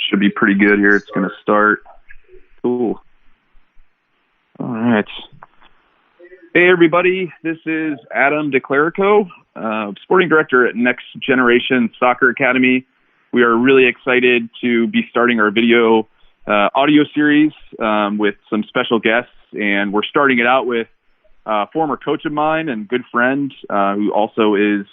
Should be pretty good here. It's going to start. Cool. All right. Hey, everybody. This is Adam DeClerico, sporting director at Next Generation Soccer Academy. We are really excited to be starting our video audio series with some special guests, and we're starting it out with a former coach of mine and good friend who also is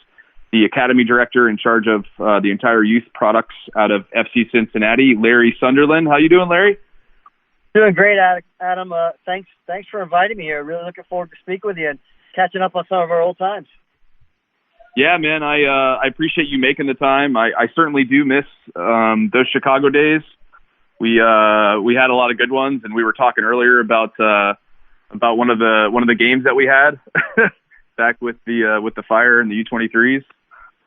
the academy director in charge of the entire youth products out of FC Cincinnati, Larry Sunderland. How you doing, Larry? Doing great, Adam. Thanks for inviting me here. Really looking forward to speak with you and catching up on some of our old times. Yeah, man, I appreciate you making the time. I certainly do miss those Chicago days. We had a lot of good ones, and we were talking earlier about one of the games that we had back with the Fire and the U23s.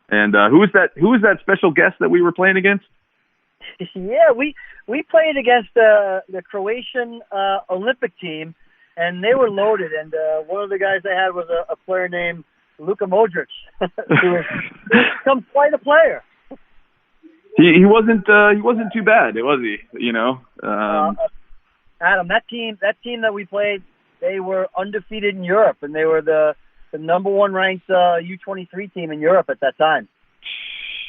And who was that special guest that we were playing against? Yeah, we played against the Croatian Olympic team, and they were loaded. And one of the guys they had was a player named Luka Modric, who has become quite a player. He wasn't too bad, was he? You know, Adam, that team that we played, they were undefeated in Europe, and they were the number one ranked U23 team in Europe at that time.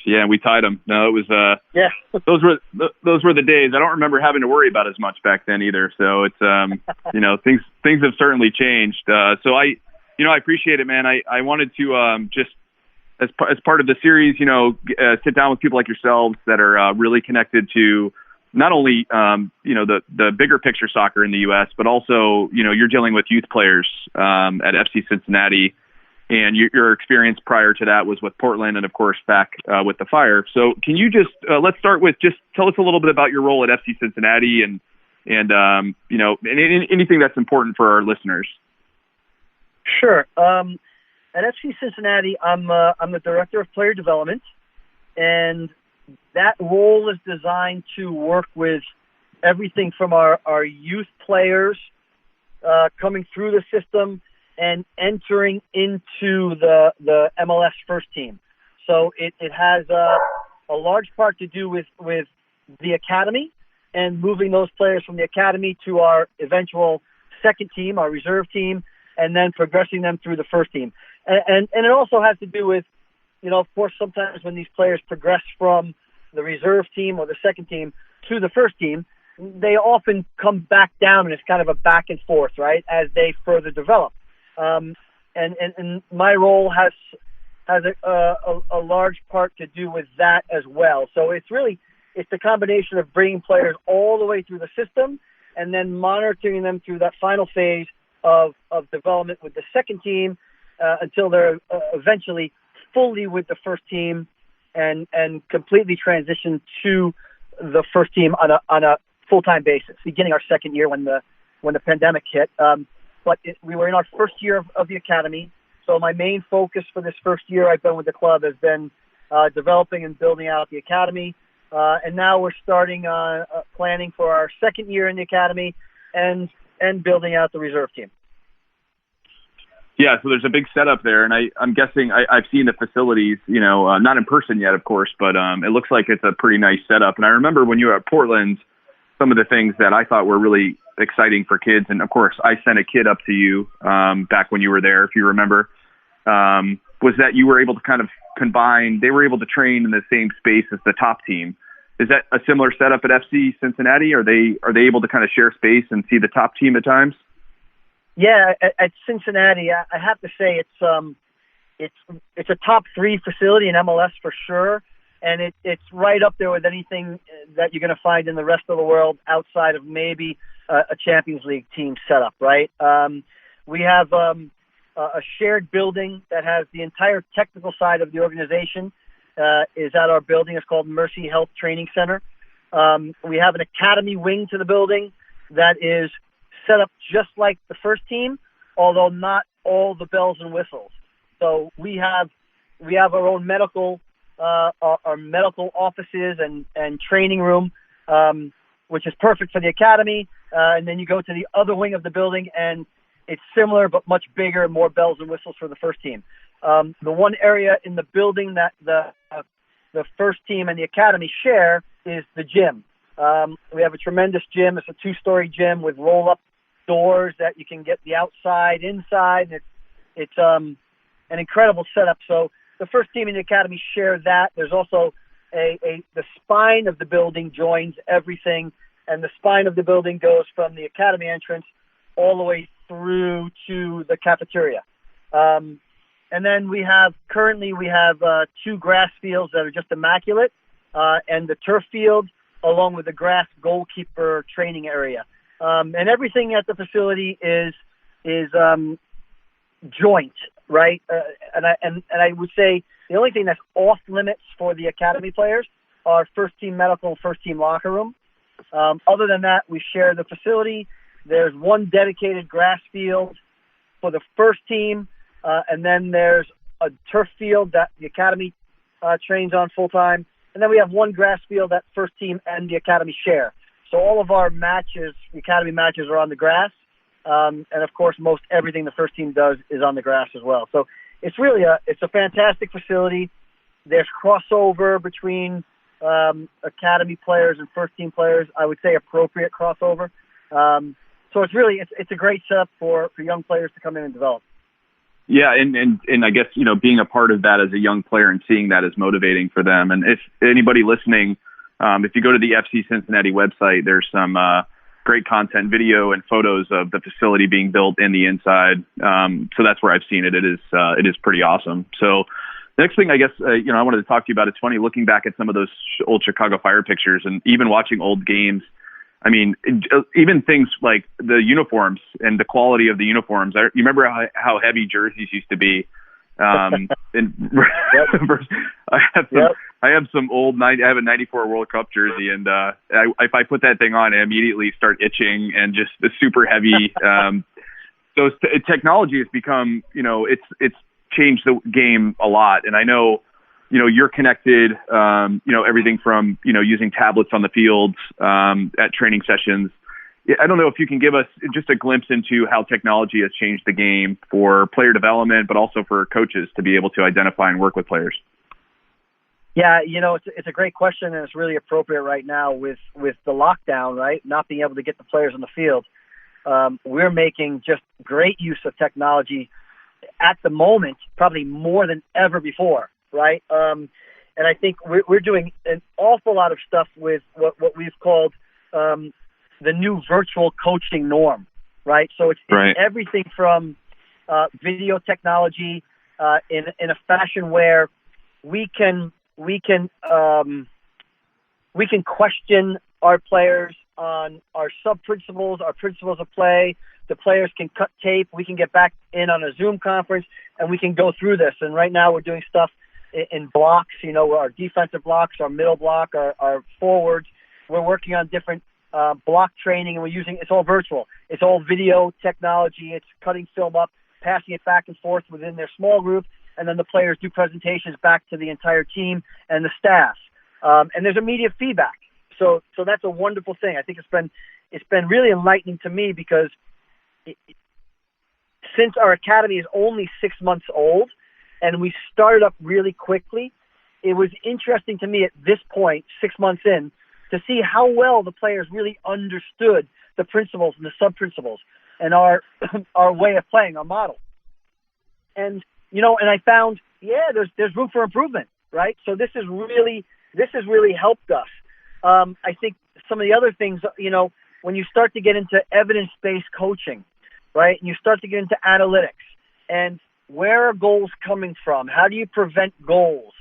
Yeah, we tied them. No, it was yeah. Those were the days. I don't remember having to worry about as much back then either. So it's you know, things have certainly changed. So I appreciate it, man. I wanted to just as part of the series, you know, sit down with people like yourselves that are really connected to not only you know, the bigger picture soccer in the U.S., but also, you know, you're dealing with youth players at FC Cincinnati. And your experience prior to that was with Portland and, of course, back with the Fire. So can you just let's start with just tell us a little bit about your role at FC Cincinnati and you know, anything that's important for our listeners. Sure. At FC Cincinnati, I'm the director of player development, and that role is designed to work with everything from our youth players coming through the system and entering into the MLS first team. So it has a large part to do with the academy and moving those players from the academy to our eventual second team, our reserve team, and then progressing them through the first team. And it also has to do with, you know, of course, sometimes when these players progress from the reserve team or the second team to the first team, they often come back down, and it's kind of a back and forth, right, as they further develop. And my role has a large part to do with that as well. So it's the combination of bringing players all the way through the system and then monitoring them through that final phase of development with the second team until they're eventually fully with the first team and completely transition to the first team on a full-time basis, beginning our second year when the pandemic hit. But we were in our first year of the academy. So my main focus for this first year I've been with the club has been developing and building out the academy. And now we're starting planning for our second year in the academy and building out the reserve team. Yeah, so there's a big setup there, and I'm guessing I've seen the facilities, you know, not in person yet, of course, but it looks like it's a pretty nice setup. And I remember when you were at Portland, some of the things that I thought were really exciting for kids, and of course, I sent a kid up to you back when you were there, if you remember, was that you were able to kind of combine. They were able to train in the same space as the top team. Is that a similar setup at FC Cincinnati? Are they able to kind of share space and see the top team at times? Yeah, at Cincinnati, I have to say it's a top 3 facility in MLS for sure, and it's right up there with anything that you're going to find in the rest of the world outside of maybe a Champions League team setup, right? We have a shared building that has the entire technical side of the organization is at our building. It's called Mercy Health Training Center. We have an academy wing to the building that is set up just like the first team, although not all the bells and whistles. So we have our own medical offices and training room, which is perfect for the academy. And then you go to the other wing of the building, and it's similar but much bigger, more bells and whistles for the first team. The one area in the building that the the first team and the academy share is the gym. We have a tremendous gym. It's a 2-story gym with roll-up doors that you can get the outside, inside. It's an incredible setup. So the first team and the academy share that. There's also the spine of the building joins everything, and the spine of the building goes from the academy entrance all the way through to the cafeteria. And then currently we have 2 grass fields that are just immaculate, and the turf field along with the grass goalkeeper training area. And everything at the facility is joint, right? And I would say the only thing that's off limits for the academy players are first team medical, first team locker room. Other than that, we share the facility. There's 1 dedicated grass field for the first team, and then there's a turf field that the academy trains on full time. And then we have 1 grass field that first team and the academy share. So all of our matches, the academy matches, are on the grass. And of course, most everything the first team does is on the grass as well. So it's really it's a fantastic facility. There's crossover between academy players and first team players. I would say appropriate crossover. So it's a great setup for young players to come in and develop. Yeah, and I guess, being a part of that as a young player and seeing that is motivating for them. And if anybody listening, if you go to the FC Cincinnati website, there's some great content, video and photos of the facility being built in the inside. So that's where I've seen it. It is pretty awesome. So the next thing I guess, I wanted to talk to you about, it's funny looking back at some of those old Chicago Fire pictures and even watching old games. I mean, even things like the uniforms and the quality of the uniforms. You remember how heavy jerseys used to be? And I have some old I have a '94 World Cup jersey, and if I put that thing on, I immediately start itching and just the super heavy. So technology has become, it's changed the game a lot, and I know. You're connected, everything from, using tablets on the fields at training sessions. I don't know if you can give us just a glimpse into how technology has changed the game for player development, but also for coaches to be able to identify and work with players. Yeah, it's a great question, and it's really appropriate right now with the lockdown, right? Not being able to get the players on the field. We're making just great use of technology at the moment, probably more than ever before. Right. And I think we're doing an awful lot of stuff with what we've called the new virtual coaching norm. Right. So it's everything from video technology in a fashion where we can question our players on our sub-principles, our principles of play. The players can cut tape. We can get back in on a Zoom conference and we can go through this. And right now we're doing stuff in blocks, our defensive blocks, our middle block, our forwards. We're working on different block training, and it's all virtual. It's all video technology. It's cutting film up, passing it back and forth within their small group, and then the players do presentations back to the entire team and the staff. And there's immediate feedback. So that's a wonderful thing. I think it's been really enlightening to me because since our academy is only 6 months old, and we started up really quickly, it was interesting to me at this point, 6 months in, to see how well the players really understood the principles and the sub-principles and our way of playing, our model. And, and I found, there's room for improvement, right? So this has really helped us. I think some of the other things, when you start to get into evidence-based coaching, right, and you start to get into analytics and where are goals coming from? How do you prevent goals?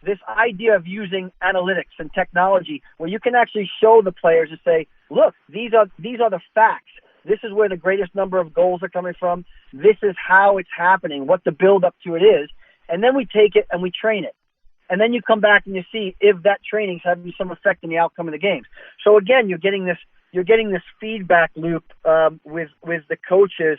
This idea of using analytics and technology where you can actually show the players and say, look, these are the facts. This is where the greatest number of goals are coming from. This is how it's happening, what the build up to it is. And then we take it and we train it. And then you come back and you see if that training's having some effect in the outcome of the games. So again, you're getting this feedback loop with the coaches.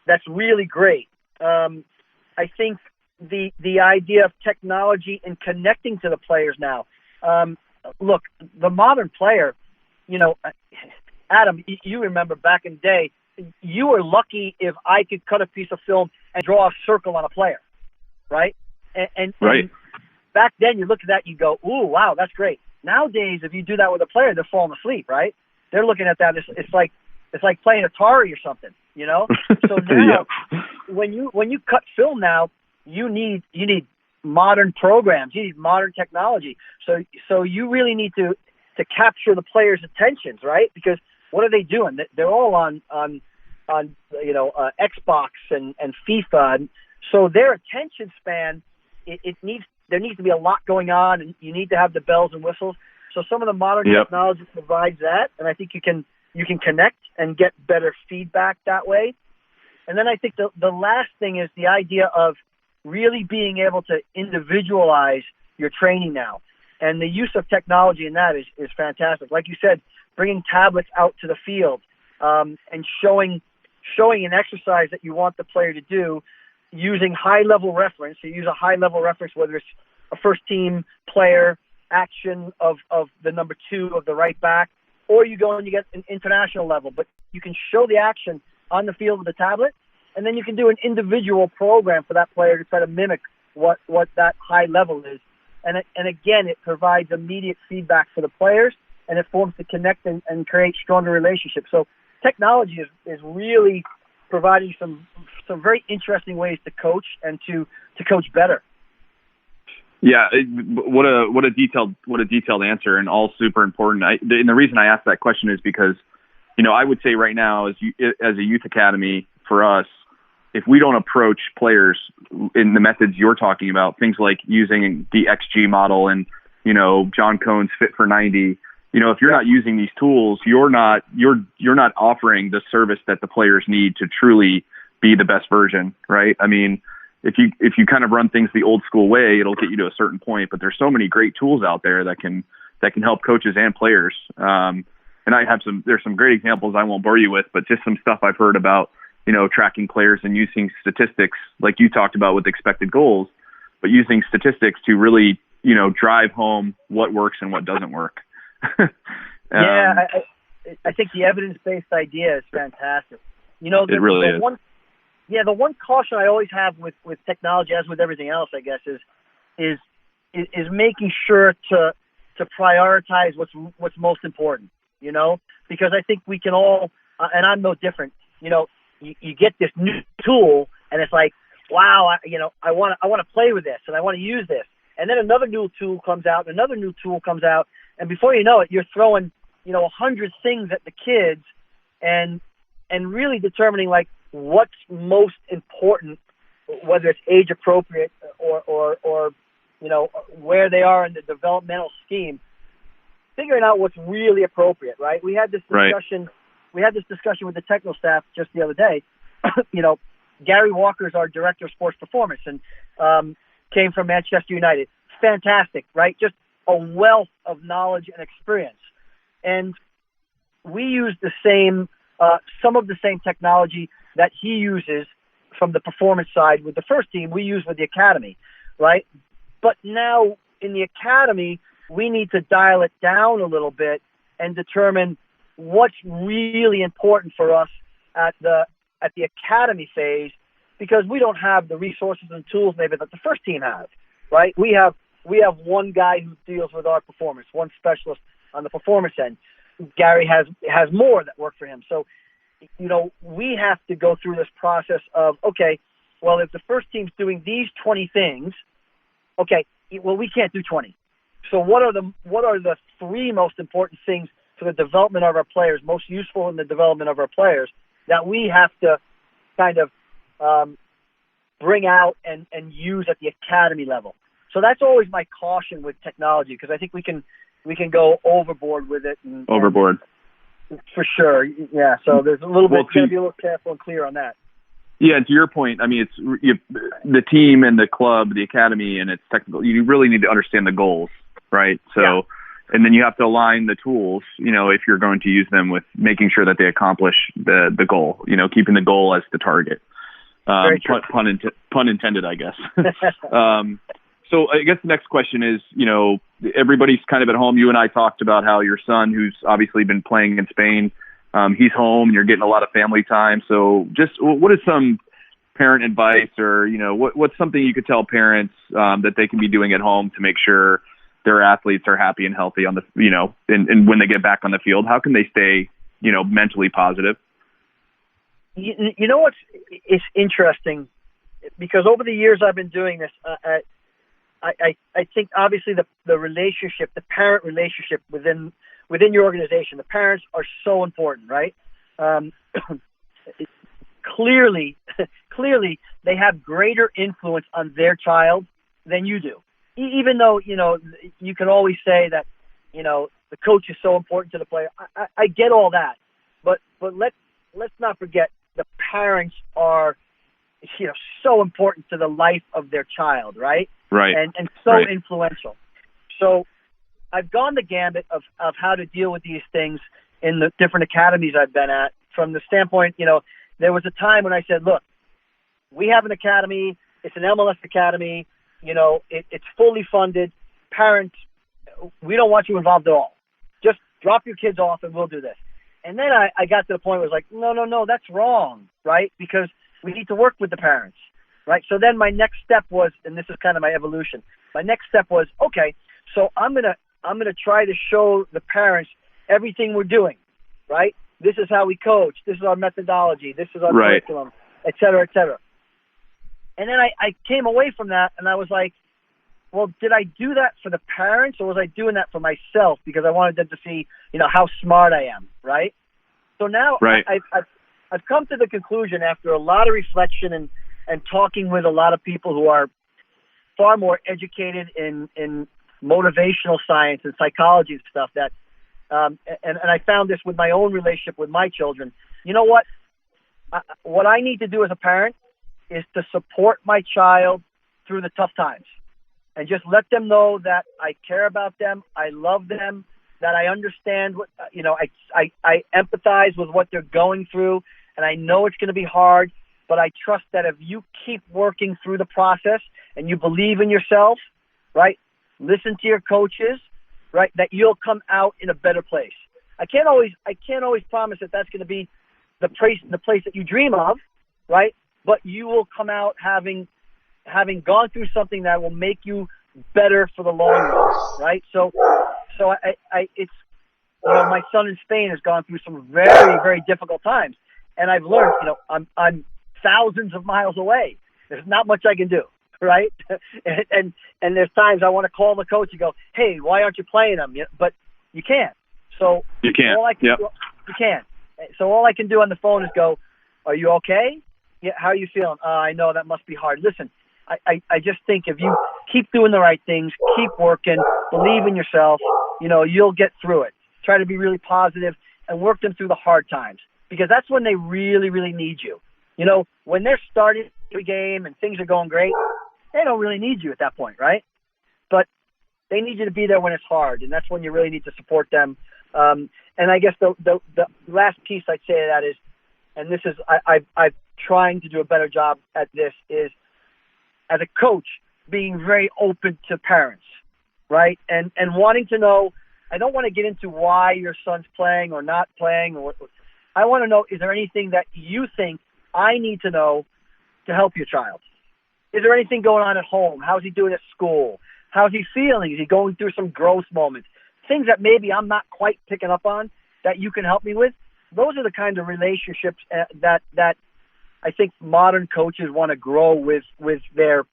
That's really great. I think the idea of technology and connecting to the players now. Look, the modern player, Adam, you remember back in the day, you were lucky if I could cut a piece of film and draw a circle on a player, right? And right. back then you look at that, you go, ooh, wow, that's great. Nowadays, if you do that with a player, they're falling asleep, right? They're looking at that. It's like playing Atari or something, you know? So now when you cut film now, you need modern programs, you need modern technology. So you really need to capture the players' attentions, right? Because what are they doing? They're all on Xbox and FIFA, and so their attention span, there needs to be a lot going on, and you need to have the bells and whistles. So some of the modern technology provides that, and I think you can connect and get better feedback that way. And then I think the last thing is the idea of really being able to individualize your training now. And the use of technology in that is fantastic. Like you said, bringing tablets out to the field and showing an exercise that you want the player to do using high-level reference. So you use a high-level reference, whether it's a first-team player action of the number 2 of the right back, or you go and you get an international level. But you can show the action on the field with a tablet, and then you can do an individual program for that player to try to mimic what that high level is. And again, it provides immediate feedback for the players, and it forms to connect and create stronger relationships. So technology is really providing some very interesting ways to coach and to coach better. Yeah, what a detailed answer, and all super important. And the reason I asked that question is because, I would say right now as a youth academy for us, if we don't approach players in the methods you're talking about, things like using the XG model and, John Cohn's Fit for 90, if you're not using these tools, you're not offering the service that the players need to truly be the best version, right? I mean, if you kind of run things the old school way, it'll get you to a certain point, but there's so many great tools out there that can help coaches and players. And there's some great examples I won't bore you with, but just some stuff I've heard about, tracking players and using statistics like you talked about with expected goals, but using statistics to really, drive home what works and what doesn't work. I think the evidence-based idea is fantastic. It really is. The one caution I always have with technology, as with everything else, I guess, is making sure to prioritize what's most important. Because I think we can all, and I'm no different. You get this new tool, and it's like, wow, I want to play with this, and I want to use this, and then another new tool comes out, and another new tool comes out, and before you know it, you're throwing 100 things at the kids, and really determining like what's most important, whether it's age appropriate or where they are in the developmental scheme, figuring out what's really appropriate, right? We had this discussion. Right. We had this discussion with the technical staff just the other day. Gary Walker's our director of sports performance and came from Manchester United. Fantastic, right? Just a wealth of knowledge and experience. And we use the same, some of the same technology that he uses from the performance side with the first team, we use with the academy, right? But now in the academy, we need to dial it down a little bit and determine what's really important for us at the academy phase, because we don't have the resources and tools maybe that the first team has, right? We have one guy who deals with our performance, one specialist on the performance end. Gary has more that work for him. So, we have to go through this process of, okay, well, if the first team's doing these 20 things, okay, well, we can't do 20. So what are the 3 most important things for the development of our players, most useful in the development of our players, that we have to kind of bring out and use at the academy level? So that's always my caution with technology, because I think we can go overboard with it. Overboard. For sure, yeah. So there's a little bit, got to be a little careful and clear on that. Yeah, to your point, I mean, it's the team and the club, the academy, and its technical. You really need to understand the goals, right? So, yeah. And then you have to align the tools, if you're going to use them, with making sure that they accomplish the goal. Keeping the goal as the target. Pun intended, I guess. So I guess the next question is, everybody's kind of at home. You and I talked about how your son, who's obviously been playing in Spain, he's home and you're getting a lot of family time. So just what is some parent advice, or, you know, what's something you could tell parents that they can be doing at home to make sure their athletes are happy and healthy on the, you know, and when they get back on the field? How can they stay, you know, mentally positive? You know it's interesting, because over the years I've been doing this, I think obviously the relationship, the parent relationship within your organization, the parents are so important, right? Clearly they have greater influence on their child than you do. Even though, you know, you can always say that, you know, the coach is so important to the player. I get all that, but let's not forget the parents are, you know, so important to the life of their child, right? Right. And so right. influential. So I've gone the gambit of how to deal with these things in the different academies I've been at, from the standpoint, you know, there was a time when I said, look, we have an academy, it's an MLS academy, you know, it's fully funded. Parents, we don't want you involved at all. Just drop your kids off and we'll do this. And then I got to the point where it was like, no, that's wrong, right? Because we need to work with the parents, right? So then my next step was, and this is kind of my evolution, my next step was, okay, so I'm gonna try to show the parents everything we're doing, right? This is how we coach. This is our methodology. This is our right. curriculum, et cetera, et cetera. And then I came away from that and I was like, well, did I do that for the parents, or was I doing that for myself because I wanted them to see, you know, how smart I am, right? So now right. I've come to the conclusion after a lot of reflection and talking with a lot of people who are far more educated in motivational science and psychology and stuff, that and I found this with my own relationship with my children. You know what? What I need to do as a parent is to support my child through the tough times, and just let them know that I care about them, I love them, that I understand what, you know, I empathize with what they're going through, and I know it's going to be hard, but I trust that if you keep working through the process and you believe in yourself, right, listen to your coaches, right, that you'll come out in a better place. I can't always promise that that's going to be the place that you dream of, right? But you will come out having gone through something that will make you better for the long run, right? So I it's, you know, my son in Spain has gone through some very, very difficult times, and I've learned, you know, I'm thousands of miles away. There's not much I can do, right? and there's times I want to call the coach and go, hey, why aren't you playing them? But you can't. So you can't. You can't. So all I can do on the phone is go, are you okay? Yeah, how are you feeling? I know that must be hard. Listen, I just think if you keep doing the right things, keep working, believe in yourself, you know, you'll get through it. Try to be really positive and work them through the hard times, because that's when they really, really need you. You know, when they're starting the game and things are going great, they don't really need you at that point, right? But they need you to be there when it's hard, and that's when you really need to support them. And I guess the last piece I'd say to that is, and this is, I'm trying to do a better job at this, is as a coach, being very open to parents, right? And wanting to know, I don't want to get into why your son's playing or not playing, or I want to know, is there anything that you think I need to know to help your child? Is there anything going on at home? How's he doing at school? How's he feeling? Is he going through some growth moments? Things that maybe I'm not quite picking up on that you can help me with. Those are the kind of relationships that I think modern coaches want to grow with their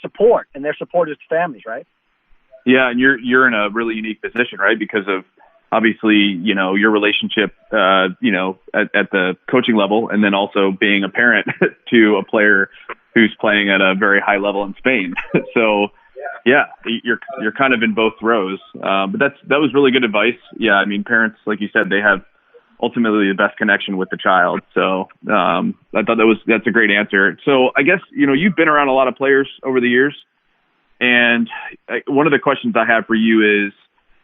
support and their supporters' families, right? Yeah, and you're in a really unique position, right? Because of, obviously, you know, your relationship, you know, at the coaching level, and then also being a parent to a player who's playing at a very high level in Spain. So, yeah, you're kind of in both rows. But that was really good advice. Yeah, I mean, parents, like you said, they have ultimately the best connection with the child. So I thought that's a great answer. So I guess, you know, you've been around a lot of players over the years, and one of the questions I have for you is,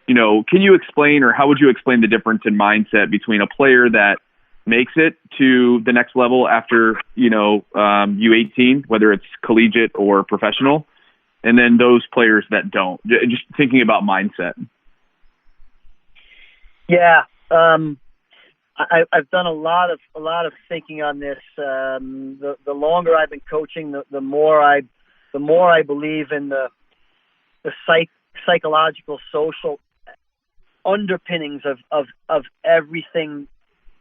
you know, can you explain, or how would you explain the difference in mindset between a player that makes it to the next level after, you know, U18, whether it's collegiate or professional, and then those players that don't? Just thinking about mindset. Yeah. I've done a lot of thinking on this. The longer I've been coaching, the more I believe in the psychological, social underpinnings of everything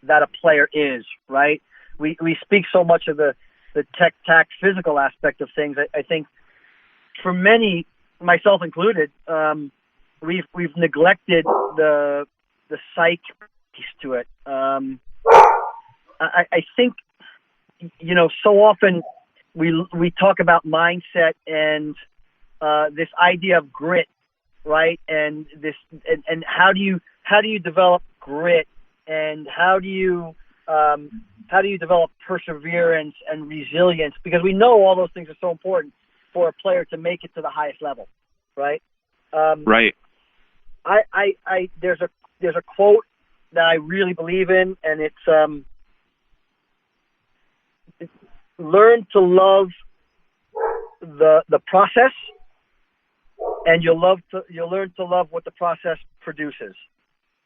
that a player is. Right? We speak so much of the tech tac physical aspect of things. I think for many, myself included, we've neglected the psych piece to it. I think, so often we talk about mindset and this idea of grit, right? And how do you develop grit, and how do you develop perseverance and resilience? Because we know all those things are so important for a player to make it to the highest level, right? Right. There's a quote that I really believe in, and it's learn to love the process, and you'll learn to love what the process produces.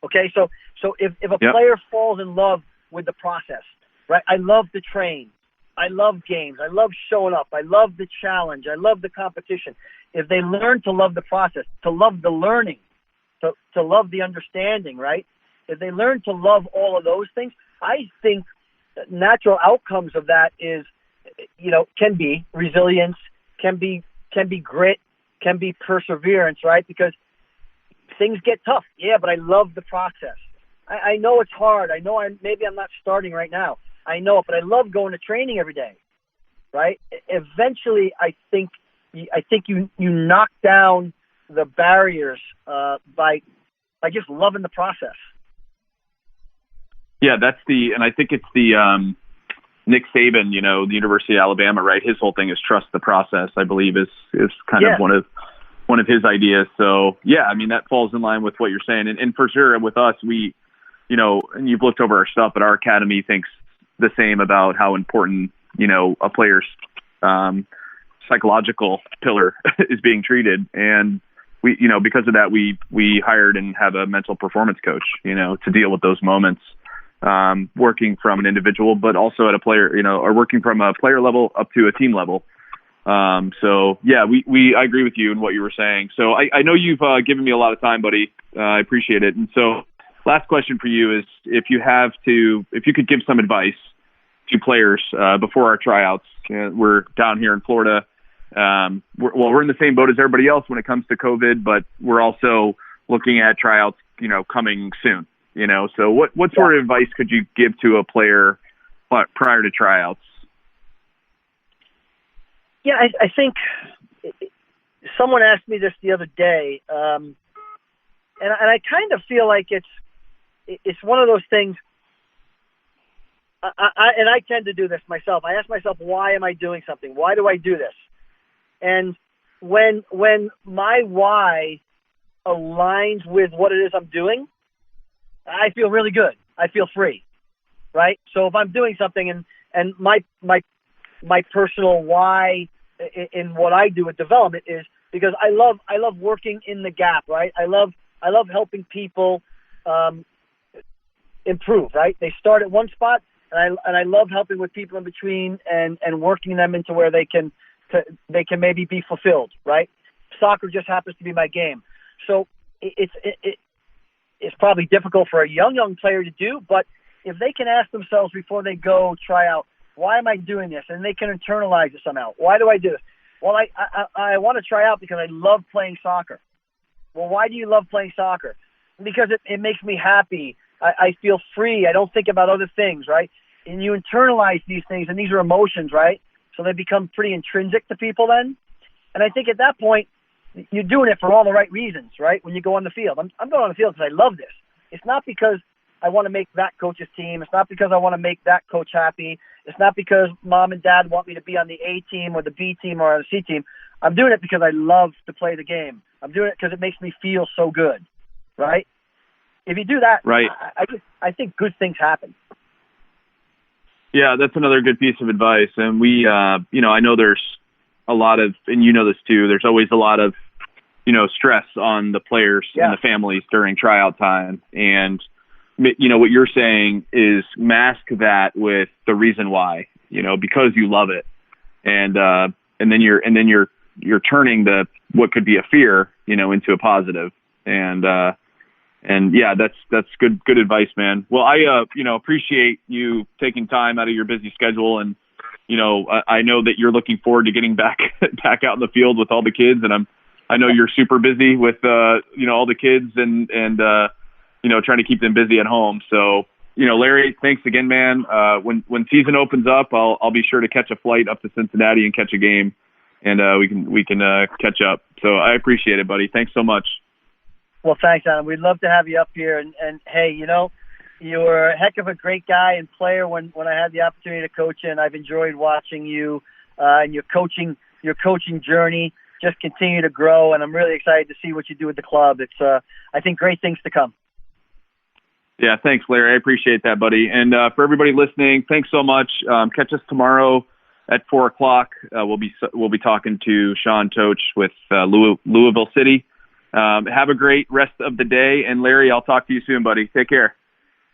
Okay, so if a player falls in love with the process, right? I love to train, I love games, I love showing up, I love the challenge, I love the competition. If they learn to love the process, to love the learning, to love the understanding, right? If they learn to love all of those things, I think natural outcomes of that is, can be resilience, can be grit, can be perseverance, right? Because things get tough. Yeah, but I love the process. I know it's hard. I know maybe I'm not starting right now. I know it, but I love going to training every day, right? Eventually, I think you knock down the barriers by just loving the process. Yeah, and I think it's the Nick Saban, the University of Alabama, right? His whole thing is trust the process, I believe is kind of one of his ideas. So yeah, I mean, that falls in line with what you're saying. And for sure with us, we, and you've looked over our stuff, but our academy thinks the same about how important, a player's psychological pillar is being treated. And we, because of that, we hired and have a mental performance coach, to deal with those moments. Working from an individual, but also at a player, or working from a player level up to a team level. So yeah, I agree with you in what you were saying. So I know you've given me a lot of time, buddy. I appreciate it. And so last question for you is if you could give some advice to players, before our tryouts. We're down here in Florida. We're in the same boat as everybody else when it comes to COVID, but we're also looking at tryouts, coming soon. So what sort of advice could you give to a player prior to tryouts? Yeah, I think someone asked me this the other day, and I kind of feel like it's one of those things. I tend to do this myself. I ask myself, why am I doing something? Why do I do this? And when my why aligns with what it is I'm doing, I feel really good. I feel free, right? So if I'm doing something and my personal why in what I do with development is because I love working in the gap, right? I love helping people improve, right? They start at one spot, and I love helping with people in between and working them into where they can maybe be fulfilled, right? Soccer just happens to be my game, so it's probably difficult for a young player to do, but if they can ask themselves before they go try out, why am I doing this? And they can internalize it somehow. Why do I do this? Well, I want to try out because I love playing soccer. Well, why do you love playing soccer? Because it makes me happy. I feel free. I don't think about other things, right? And you internalize these things, and these are emotions, right? So they become pretty intrinsic to people then. And I think at that point, you're doing it for all the right reasons, right? When you go on the field, I'm going on the field because I love this. It's not because I want to make that coach's team. It's not because I want to make that coach happy. It's not because mom and dad want me to be on the A team or the B team or the C team. I'm doing it because I love to play the game. I'm doing it because it makes me feel so good, right? If you do that, right, I think good things happen. Yeah, that's another good piece of advice. And we, I know there's a lot of, and this too, there's always a lot of, stress on the players and the families during tryout time. And, what you're saying is mask that with the reason why, because you love it. And then you're turning what could be a fear, into a positive. And yeah, that's good advice, man. Well, I appreciate you taking time out of your busy schedule. And, I know that you're looking forward to getting back out in the field with all the kids. And I know you're super busy with, all the kids and trying to keep them busy at home. So, Larry, thanks again, man. When season opens up, I'll be sure to catch a flight up to Cincinnati and catch a game, and we can catch up. So I appreciate it, buddy. Thanks so much. Well, thanks, Adam. We'd love to have you up here. And hey, you're a heck of a great guy and player when I had the opportunity to coach you, and I've enjoyed watching you and your coaching journey just continue to grow. And I'm really excited to see what you do with the club. It's I think great things to come. Yeah, thanks, Larry. I appreciate that, buddy. And for everybody listening, thanks so much. Catch us tomorrow at 4:00. We'll be talking to Sean Toch with Louisville City. Have a great rest of the day. And Larry, I'll talk to you soon, buddy. Take care.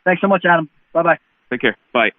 Thanks so much, Adam. Bye-bye. Take care. Bye.